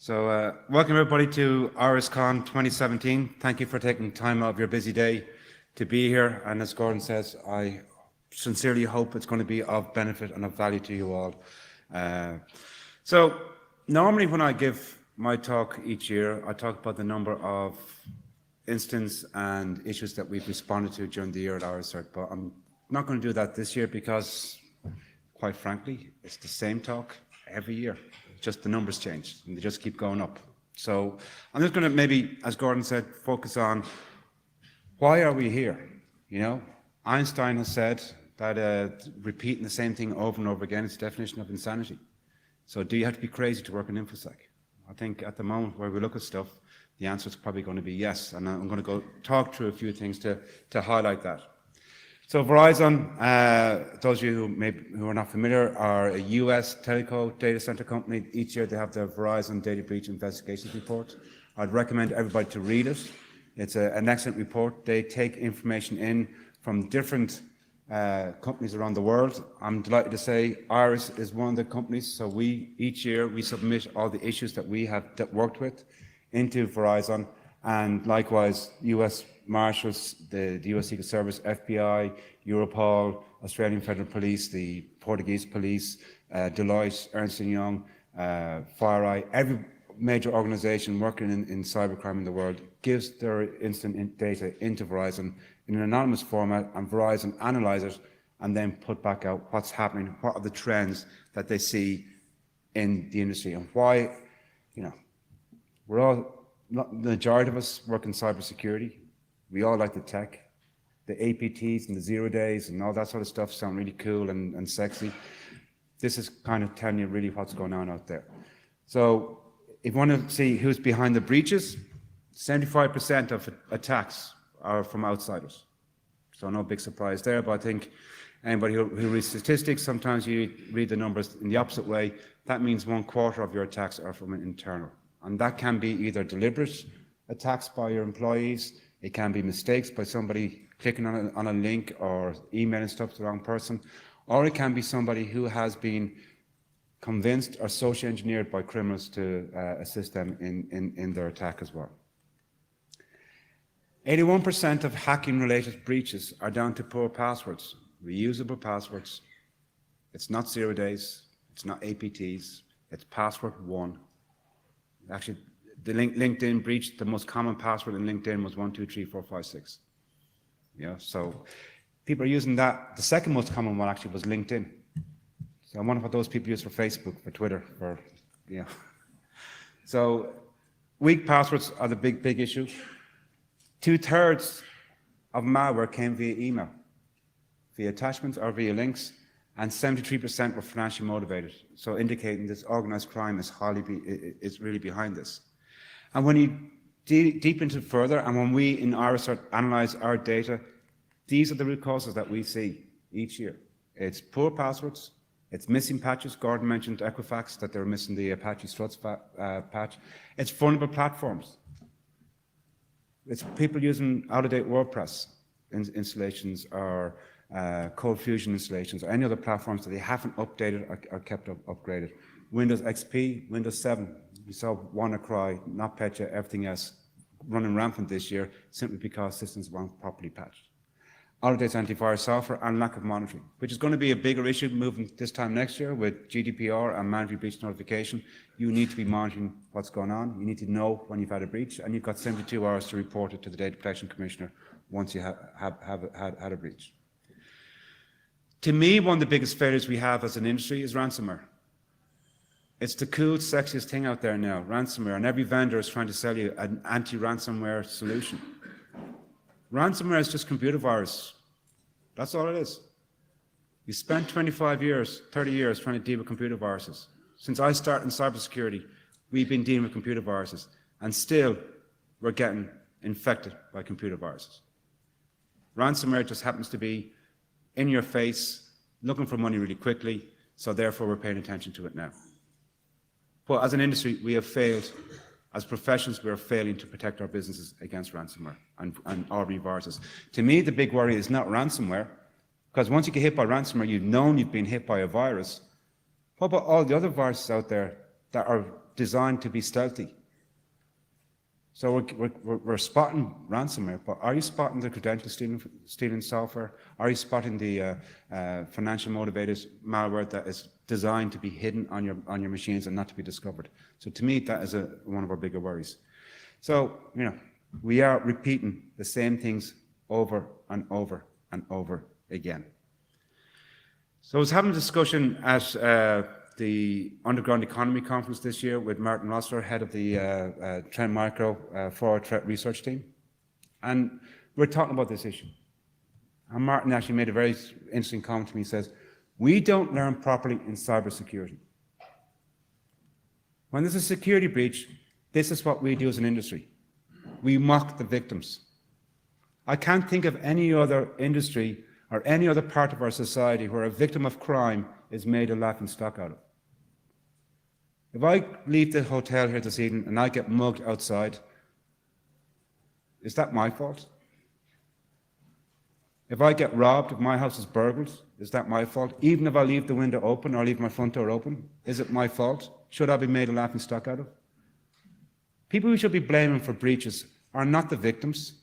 Welcome everybody to RSCon 2017. Thank you for taking time out of your busy day to be here. And as Gordon says, I sincerely hope it's going to be of benefit and of value to you all. Normally when I give my talk each year, I talk about the number of incidents and issues that we've responded to during the year at RSCert, but I'm not going to do that this year because, quite frankly, it's the same talk every year. Just the numbers change and they just keep going up. So I'm just going to maybe, as Gordon said, focus on why are we here? You know, Einstein has said that repeating the same thing over and over again is the definition of insanity. So do you have to be crazy to work in InfoSec? I think at the moment where we look at stuff, the answer is probably going to be yes. And I'm going to go talk through a few things to highlight that. So Verizon, those of you who are not familiar, are a US telco data center company. Each year they have their Verizon Data Breach Investigations Report. I'd recommend everybody to read it. It's an excellent report. They take information in from different companies around the world. I'm delighted to say Iris is one of the companies. So each year we submit all the issues that we have worked with into Verizon, and likewise US Marshals, the US Secret Service, FBI, Europol, Australian Federal Police, the Portuguese Police, Deloitte, Ernst & Young, FireEye, every major organization working in cybercrime in the world gives their incident data into Verizon in an anonymous format, and Verizon analyzes it and then put back out what's happening, what are the trends that they see in the industry, and why, you know, the majority of us work in cybersecurity. We all like the tech. The APTs and the 0 days and all that sort of stuff sound really cool and sexy. This is kind of telling you really what's going on out there. So if you want to see who's behind the breaches, 75% of attacks are from outsiders. So no big surprise there, but I think anybody who reads statistics, sometimes you read the numbers in the opposite way. That means 1/4 of your attacks are from an internal. And that can be either deliberate attacks by your employees, it can be mistakes by somebody clicking on a link or emailing stuff to the wrong person, or it can be somebody who has been convinced or social engineered by criminals to assist them in their attack as well. 81% of hacking-related breaches are down to poor passwords, reusable passwords. It's not 0 days, it's not APTs, it's password 1. Actually, the LinkedIn breach, the most common password in LinkedIn was 123456. Yeah, so people are using that. The second most common one actually was LinkedIn. So I wonder what those people use for Facebook, for Twitter, for, yeah. So weak passwords are the big issue. 2/3 of malware came via email, via attachments or via links, and 73% were financially motivated. So indicating this organized crime is really behind this. And when you deep into it further, and when we in RSCert analyze our data, these are the root causes that we see each year. It's poor passwords, it's missing patches. Gordon mentioned Equifax, that they were missing the Apache Struts patch. It's vulnerable platforms. It's people using out-of-date WordPress installations or Code Fusion installations or any other platforms that they haven't updated or kept upgraded. Windows XP, Windows 7. We saw WannaCry, NotPetya, everything else running rampant this year simply because systems weren't properly patched. Out-of-date antivirus software and lack of monitoring, which is going to be a bigger issue moving this time next year with GDPR and mandatory breach notification. You need to be monitoring what's going on. You need to know when you've had a breach, and you've got 72 hours to report it to the Data Protection Commissioner once you have had a breach. To me, one of the biggest failures we have as an industry is ransomware. It's the cool, sexiest thing out there now, ransomware, and every vendor is trying to sell you an anti-ransomware solution. Ransomware is just computer virus. That's all it is. We spent 25 years, 30 years trying to deal with computer viruses. Since I started in cybersecurity, we've been dealing with computer viruses, and still we're getting infected by computer viruses. Ransomware just happens to be in your face, looking for money really quickly, so therefore we're paying attention to it now. But as an industry, we have failed. As professionals, we are failing to protect our businesses against ransomware and RV viruses. To me, the big worry is not ransomware, because once you get hit by ransomware, you've known you've been hit by a virus. What about all the other viruses out there that are designed to be stealthy. So we're spotting ransomware, but are you spotting the credential stealing software? Are you spotting the financial motivated malware that is designed to be hidden on your machines and not to be discovered? So to me, that is one of our bigger worries. So, we are repeating the same things over and over and over again. So I was having a discussion at the Underground Economy Conference this year with Martin Rossler, head of the Trend Micro Forward Threat Research Team. And we're talking about this issue. And Martin actually made a very interesting comment to me. He says, we don't learn properly in cybersecurity. When there's a security breach, this is what we do as an industry. We mock the victims. I can't think of any other industry or any other part of our society where a victim of crime is made a laughing stock out of. If I leave the hotel here this evening and I get mugged outside, is that my fault? If I get robbed, if my house is burgled, is that my fault? Even if I leave the window open or leave my front door open, is it my fault? Should I be made a laughing stock out of? People we should be blaming for breaches are not the victims.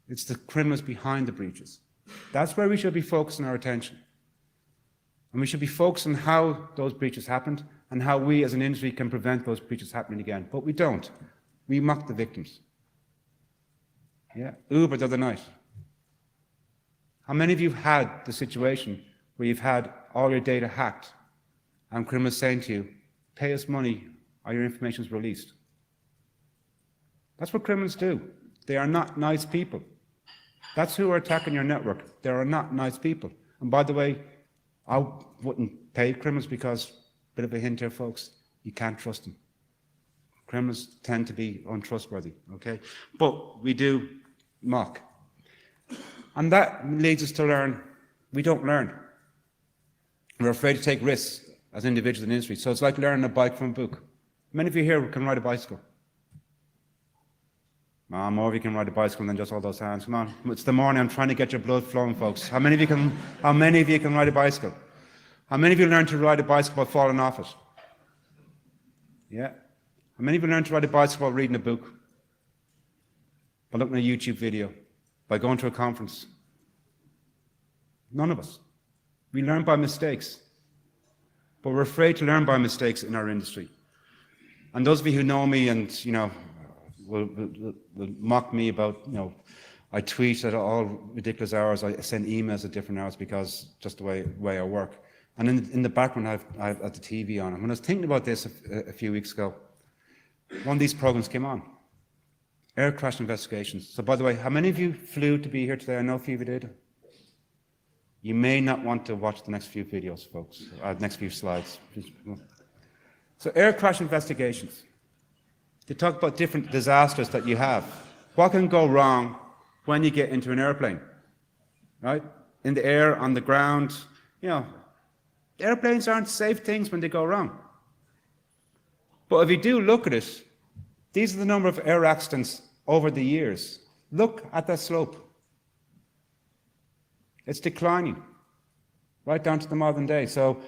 It's the criminals behind the breaches. That's where we should be focusing our attention. And we should be focusing on how those breaches happened and how we as an industry can prevent those breaches happening again. But we don't. We mock the victims. Yeah, Uber the other night. How many of you have had the situation where you've had all your data hacked and criminals saying to you, pay us money or your information is released? That's what criminals do. They are not nice people. That's who are attacking your network. They are not nice people. And by the way, I wouldn't pay criminals because, bit of a hint here, folks, you can't trust them. Criminals tend to be untrustworthy, okay? But we do mock. And that leads us to learn. We don't learn. We're afraid to take risks as individuals in the industry. So it's like learning a bike from a book. Many of you here can ride a bicycle. More of you can ride a bicycle than just all those hands. Come on, it's the morning. I'm trying to get your blood flowing, folks. How many of you can ride a bicycle? How many of you learned to ride a bicycle by falling off it? Yeah. How many of you learned to ride a bicycle by reading a book? By looking at a YouTube video? By going to a conference? None of us. We learn by mistakes. But we're afraid to learn by mistakes in our industry. And those of you who know me and, will mock me about, I tweet at all ridiculous hours, I send emails at different hours because just the way I work. And in the background, I've the TV on. And when I was thinking about this a few weeks ago, one of these programs came on. Air crash investigations. So by the way, how many of you flew to be here today? I know a few of you did. You may not want to watch the next few videos, folks, next few slides. So air crash investigations. They talk about different disasters that you have. What can go wrong when you get into an airplane, right? In the air, on the ground, airplanes aren't safe things when they go wrong. But if you do look at it, these are the number of air accidents over the years. Look at that slope. It's declining, right down to the modern day. So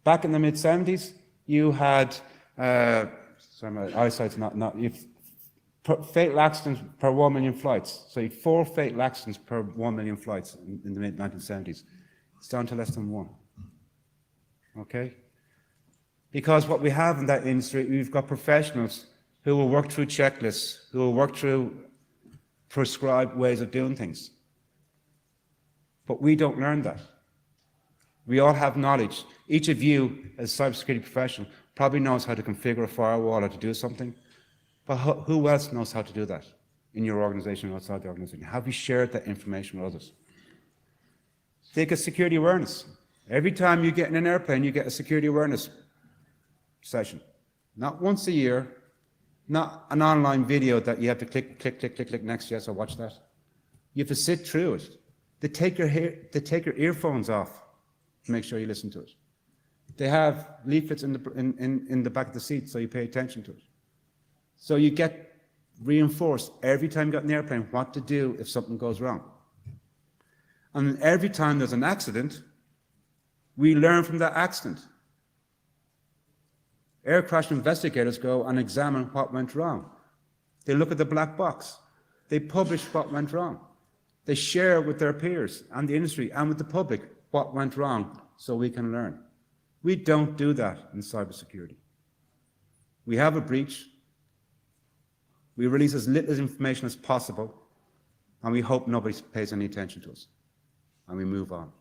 back in the mid-70s, you had sorry, my eyesight's not fatal accidents per 1 million flights. So you had 4 fatal accidents per 1 million flights in the mid-1970s. It's down to less than 1. Okay? Because what we have in that industry, we've got professionals who will work through checklists, who will work through prescribed ways of doing things. But we don't learn that. We all have knowledge. Each of you, as a cybersecurity professional, probably knows how to configure a firewall or to do something. But who else knows how to do that in your organization or outside the organization? Have you shared that information with others? Take a security awareness. Every time you get in an airplane, you get a security awareness session. Not once a year, not an online video that you have to click next, yes, I'll watch that. You have to sit through it. They take your earphones off to make sure you listen to it. They have leaflets in the back of the seat so you pay attention to it. So you get reinforced every time you get in the airplane what to do if something goes wrong. And every time there's an accident, we learn from that accident. Air crash investigators go and examine what went wrong. They look at the black box. They publish what went wrong. They share with their peers and the industry and with the public what went wrong so we can learn. We don't do that in cybersecurity. We have a breach. We release as little information as possible, and we hope nobody pays any attention to us, and we move on.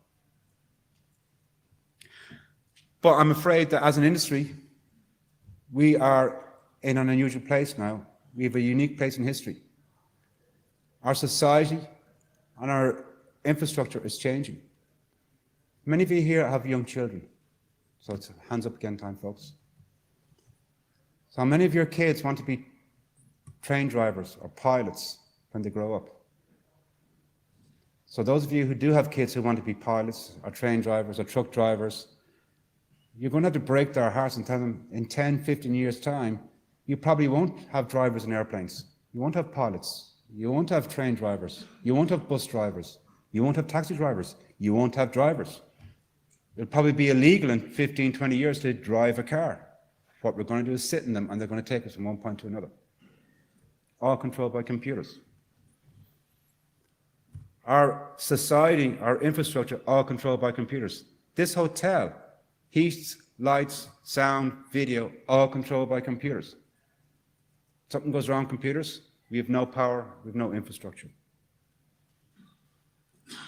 But I'm afraid that as an industry, we are in an unusual place now. We have a unique place in history. Our society and our infrastructure is changing. Many of you here have young children. So it's hands up again time, folks. So many of your kids want to be train drivers or pilots when they grow up. So those of you who do have kids who want to be pilots or train drivers or truck drivers, you're going to have to break their hearts and tell them in 10, 15 years' time, you probably won't have drivers in airplanes. You won't have pilots. You won't have train drivers. You won't have bus drivers. You won't have taxi drivers. You won't have drivers. It'll probably be illegal in 15, 20 years to drive a car. What we're going to do is sit in them and they're going to take us from one point to another. All controlled by computers. Our society, our infrastructure, all controlled by computers. This hotel, heat, lights, sound, video, all controlled by computers. Something goes wrong with computers, we have no power, we have no infrastructure.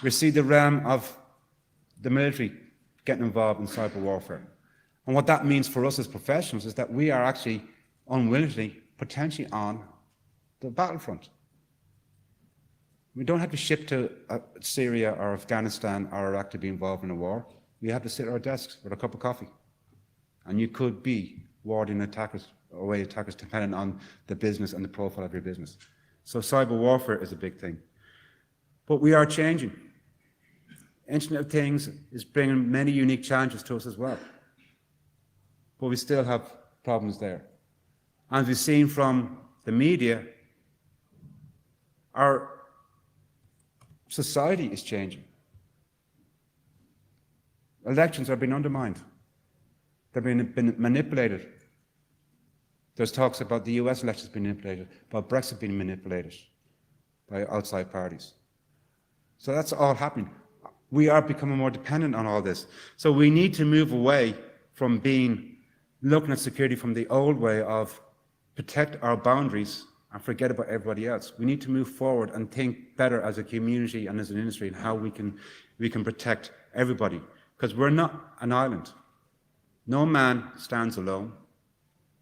We see the realm of the military getting involved in cyber warfare. And what that means for us as professionals is that we are actually unwillingly, potentially on the battlefront. We don't have to ship to Syria or Afghanistan or Iraq to be involved in a war. We have to sit at our desks with a cup of coffee. And you could be warding attackers, away attackers, depending on the business and the profile of your business. So cyber warfare is a big thing. But we are changing. Internet of Things is bringing many unique challenges to us as well. But we still have problems there. As we've seen from the media, our society is changing. Elections are being undermined. They're being manipulated. There's talks about the US elections being manipulated, about Brexit being manipulated by outside parties. So that's all happening. We are becoming more dependent on all this. So we need to move away from looking at security from the old way of protect our boundaries and forget about everybody else. We need to move forward and think better as a community and as an industry and how we can protect everybody. Because we're not an island. No man stands alone.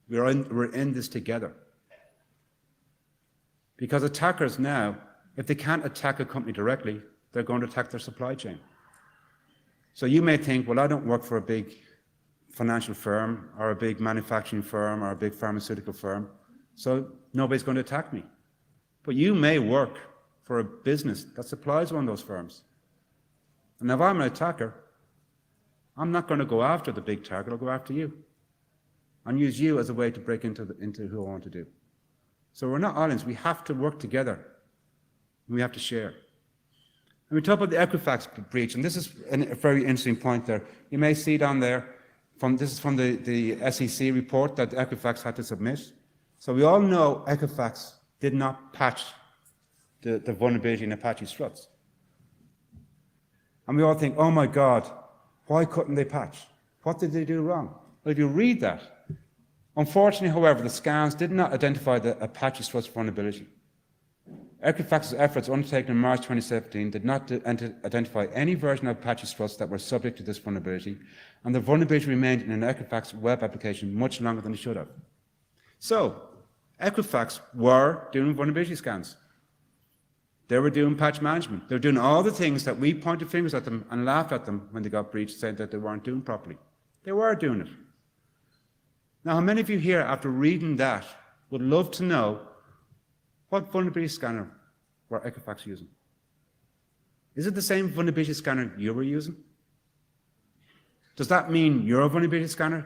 We're in this together. Because attackers now, if they can't attack a company directly, they're going to attack their supply chain. So you may think, well, I don't work for a big financial firm or a big manufacturing firm or a big pharmaceutical firm, so nobody's going to attack me. But you may work for a business that supplies one of those firms. And if I'm an attacker, I'm not going to go after the big target, I'll go after you and use you as a way to break into who I want to do. So we're not islands, we have to work together. We have to share. And we talk about the Equifax breach, and this is a very interesting point there. You may see down there, this is from the SEC report that Equifax had to submit. So we all know Equifax did not patch the vulnerability in Apache struts. And we all think, oh my God, why couldn't they patch? What did they do wrong? Well, if you read that, unfortunately, however, the scans did not identify the Apache struts vulnerability. Equifax's efforts undertaken in March 2017 did not identify any version of Apache struts that were subject to this vulnerability, and the vulnerability remained in an Equifax web application much longer than it should have. So, Equifax were doing vulnerability scans. They were doing patch management. They were doing all the things that we pointed fingers at them and laughed at them when they got breached, saying that they weren't doing properly. They were doing it. Now, how many of you here, after reading that, would love to know what vulnerability scanner were Equifax using? Is it the same vulnerability scanner you were using? Does that mean your vulnerability scanner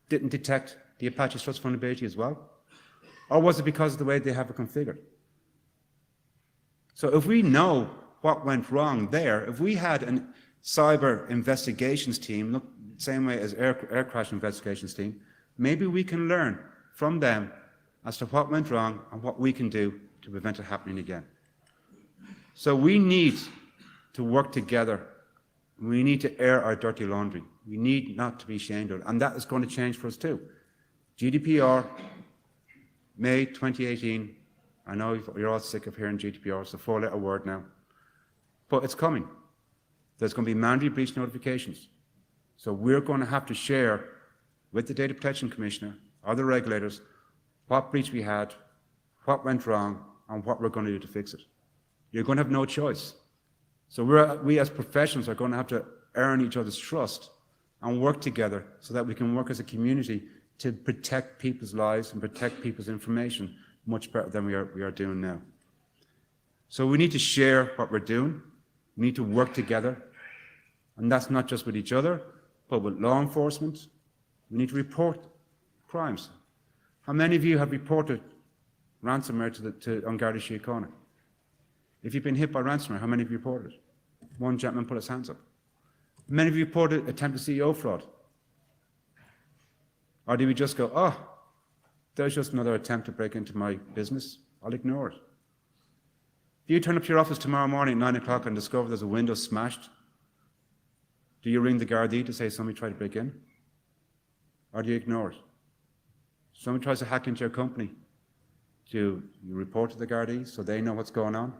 didn't detect the Apache struts vulnerability as well? Or was it because of the way they have it configured? So if we know what went wrong there, if we had a cyber investigations team, look, same way as air crash investigations team, maybe we can learn from them as to what went wrong and what we can do to prevent it happening again. So we need to work together. We need to air our dirty laundry. We need not to be ashamed of it. And that is going to change for us too. GDPR, May 2018. I know you're all sick of hearing GDPR. It's a four-letter word now. But it's coming. There's going to be mandatory breach notifications. So we're going to have to share with the Data Protection Commissioner or the regulators what breach we had, what went wrong, and what we're going to do to fix it. You're going to have no choice. So we as professionals are going to have to earn each other's trust and work together so that we can work as a community to protect people's lives and protect people's information much better than we are doing now. So we need to share what we're doing. We need to work together. And that's not just with each other, but with law enforcement. We need to report crimes. How many of you have reported ransomware to An Garda Síochána? If you've been hit by ransomware, how many have you reported? One gentleman put his hands up. Many of you reported attempted CEO fraud. Or do we just go, oh, there's just another attempt to break into my business, I'll ignore it. If you turn up to your office tomorrow morning at 9 o'clock and discover there's a window smashed, do you ring the Gardaí to say somebody tried to break in? Or do you ignore it? Someone tries to hack into your company, do you report to the Gardaí so they know what's going on?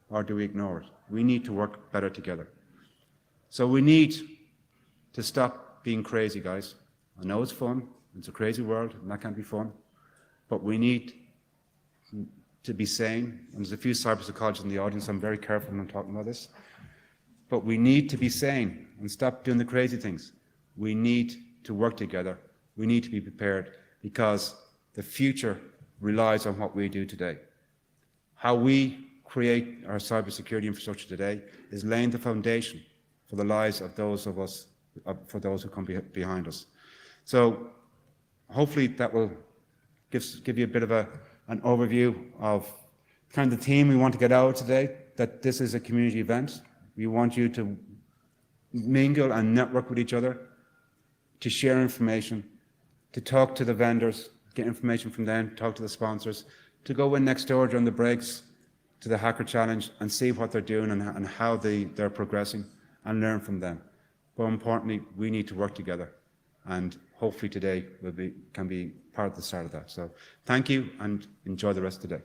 Or do we ignore it? We need to work better together. So we need to stop being crazy, guys. I know it's fun, it's a crazy world, and that can't be fun, but we need to be sane. And there's a few cyberpsychologists in the audience, I'm very careful when I'm talking about this. But we need to be sane and stop doing the crazy things. We need to work together. We need to be prepared because the future relies on what we do today. How we create our cybersecurity infrastructure today is laying the foundation for the lives of those of us, for those who come behind us. So hopefully that will give you a bit of an overview of kind of the theme we want to get out today, that this is a community event. We want you to mingle and network with each other, to share information, to talk to the vendors, get information from them, talk to the sponsors, to go in next door during the breaks to the Hacker Challenge and see what they're doing and how they're progressing and learn from them. But importantly, we need to work together, and hopefully today can be part of the start of that. So thank you and enjoy the rest of the day.